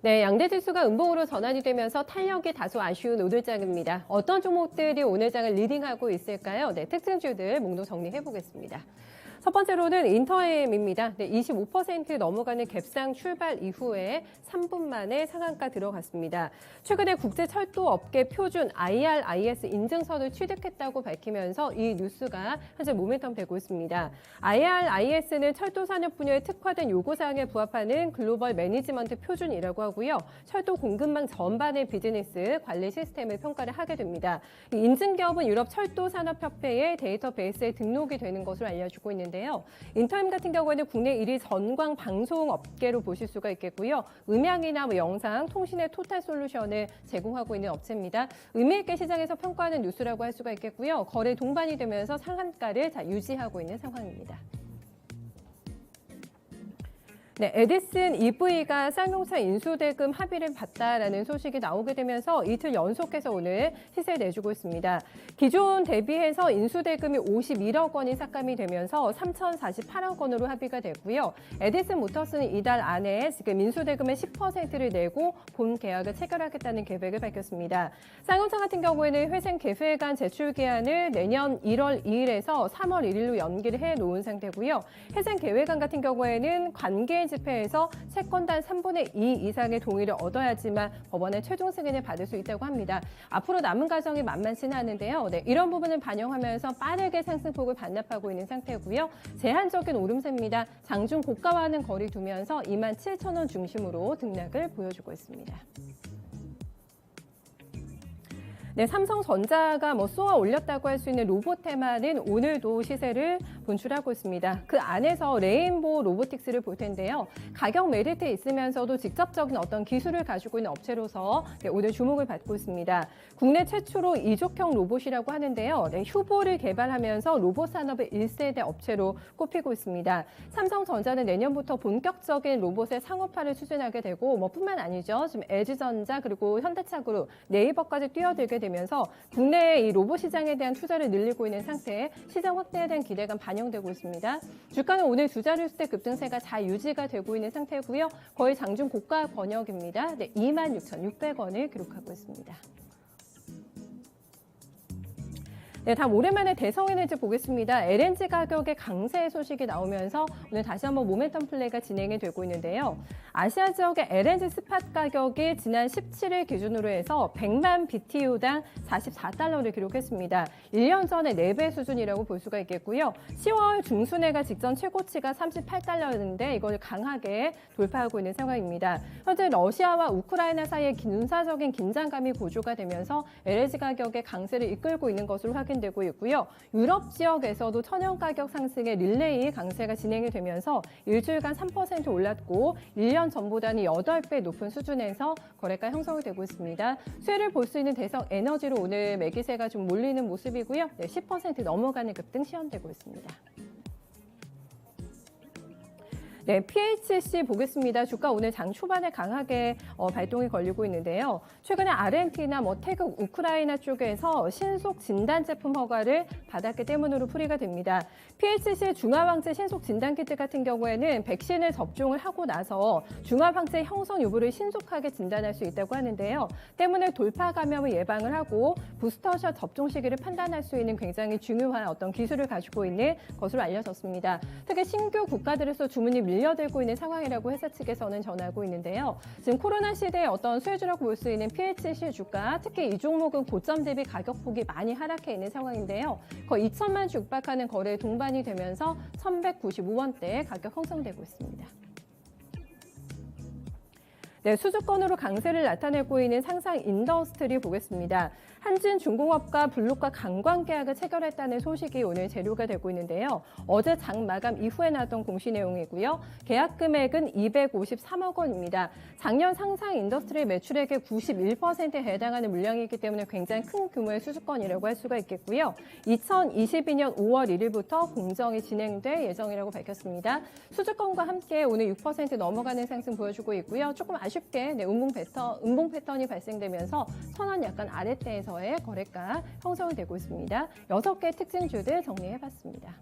네, 양대 지수가 음봉으로 전환이 되면서 탄력이 다소 아쉬운 오늘장입니다. 어떤 종목들이 오늘 장을 리딩하고 있을까요? 네, 특징주들 목록 정리해 보겠습니다. 첫 번째로는 인터엠입니다. 네, 25% 넘어가는 갭상 출발 이후에 3분 만에 상한가 들어갔습니다. 최근에 국제철도업계 표준 IRIS 인증서를 취득했다고 밝히면서 이 뉴스가 현재 모멘텀 되고 있습니다. IRIS는 철도 산업 분야에 특화된 요구사항에 부합하는 글로벌 매니지먼트 표준이라고 하고요. 철도 공급망 전반의 비즈니스 관리 시스템을 평가를 하게 됩니다. 인증기업은 유럽 철도산업협회의 데이터베이스에 등록이 되는 것으로 알려지고 있는데요. 인터엠 같은 경우에는 국내 1위 전광 방송 업계로 보실 수가 있겠고요. 음향이나 영상, 통신의 토탈 솔루션을 제공하고 있는 업체입니다. 의미 있게 시장에서 평가하는 뉴스라고 할 수가 있겠고요. 거래 동반이 되면서 상한가를 유지하고 있는 상황입니다. 네, 에디슨 EV가 쌍용차 인수대금 합의를 봤다라는 소식이 나오게 되면서 이틀 연속해서 오늘 시세 내주고 있습니다. 기존 대비해서 인수대금이 51억 원이 삭감이 되면서 3,048억 원으로 합의가 됐고요. 에디슨 모터스는 이달 안에 지금 인수대금의 10%를 내고 본 계약을 체결하겠다는 계획을 밝혔습니다. 쌍용차 같은 경우에는 회생 계획안 제출 기한을 내년 1월 2일에서 3월 1일로 연기를 해놓은 상태고요. 회생 계획안 같은 경우에는 관계 집회에서 채권단 3분의 2 이상의 동의를 얻어야지만 법원의 최종 승인을 받을 수 있다고 합니다. 앞으로 남은 과정이 만만치는 않은데요. 네, 이런 부분을 반영하면서 빠르게 상승폭을 반납하고 있는 상태고요. 제한적인 오름세입니다. 장중 고가와는 거리 두면서 27,000원 중심으로 등락을 보여주고 있습니다. 네, 삼성전자가 쏘아 올렸다고 할 수 있는 로보테마는 오늘도 시세를 분출하고 있습니다. 그 안에서 레인보우 로보틱스를 볼 텐데요. 가격 메리트에 있으면서도 직접적인 어떤 기술을 가지고 있는 업체로서 오늘 주목을 받고 있습니다. 국내 최초로 이족형 로봇이라고 하는데요. 네, 휴보를 개발하면서 로봇 산업의 1세대 업체로 꼽히고 있습니다. 삼성전자는 내년부터 본격적인 로봇의 상업화를 추진하게 되고 뿐만 아니죠. 지금 LG전자 그리고 현대차그룹, 네이버까지 뛰어들게 되면서 국내 이 로봇 시장에 대한 투자를 늘리고 있는 상태에 시장 확대에 대한 기대감 반영되고 있습니다. 주가는 오늘 두 자릿수대 급등세가 잘 유지가 되고 있는 상태고요. 거의 장중 고가 권역입니다. 네, 26,600원을 기록하고 있습니다. 네, 다음 오랜만에 대성에너지 보겠습니다. LNG 가격의 강세 소식이 나오면서 오늘 다시 한번 모멘텀 플레이가 진행이 되고 있는데요. 아시아 지역의 LNG 스팟 가격이 지난 17일 기준으로 해서 100만 BTU당 44달러를 기록했습니다. 1년 전의 4배 수준이라고 볼 수가 있겠고요. 10월 중순에가 직전 최고치가 38달러였는데 이걸 강하게 돌파하고 있는 상황입니다. 현재 러시아와 우크라이나 사이의 군사적인 긴장감이 고조가 되면서 LNG 가격의 강세를 이끌고 있는 것으로 확인되고 있고요. 유럽 지역에서도 천연 가격 상승의 릴레이 강세가 진행이 되면서 일주일간 3% 올랐고 1년 전보다는 8배 높은 수준에서 거래가 형성이 되고 있습니다. 수혜를 볼 수 있는 대성 에너지로 오늘 매기세가 좀 몰리는 모습이고요. 네, 10% 넘어가는 급등 시현되고 있습니다. 네, PHC 보겠습니다. 주가 오늘 장 초반에 강하게 발동이 걸리고 있는데요. 최근에 아르헨티나, 태국, 우크라이나 쪽에서 신속 진단 제품 허가를 받았기 때문으로 풀이가 됩니다. PHC의 중화항체 신속 진단 키트 같은 경우에는 백신을 접종을 하고 나서 중화항체 형성 여부를 신속하게 진단할 수 있다고 하는데요. 때문에 돌파 감염을 예방을 하고 부스터샷 접종 시기를 판단할 수 있는 굉장히 중요한 어떤 기술을 가지고 있는 것으로 알려졌습니다. 특히 신규 국가들에서 주문이 밀려들고 있는 상황이라고 회사 측에서는 전하고 있는데요. 지금 코로나 시대의 어떤 수혜주라고 볼 수 있는 PHC 주가, 특히 이 종목은 고점 대비 가격폭이 많이 하락해 있는 상황인데요. 거의 2천만 주 육박하는 거래에 동반이 되면서 1,195원대 가격 형성되고 있습니다. 네, 수주권으로 강세를 나타내고 있는 상상 인더스트리 보겠습니다. 한진중공업과 블록과 관광 계약을 체결했다는 소식이 오늘 재료가 되고 있는데요. 어제 장 마감 이후에 나왔던 공시 내용이고요. 계약 금액은 253억 원입니다. 작년 상상 인더스트리 매출액의 91%에 해당하는 물량이기 때문에 굉장히 큰 규모의 수주권이라고 할 수가 있겠고요. 2022년 5월 1일부터 공정이 진행될 예정이라고 밝혔습니다. 수주권과 함께 오늘 6% 넘어가는 상승 보여주고 있고요. 조금 아쉽게 음봉 패턴이 발생되면서 1,000원 약간 아래대에서의 거래가 형성이 되고 있습니다. 6개 특징주들 정리해봤습니다.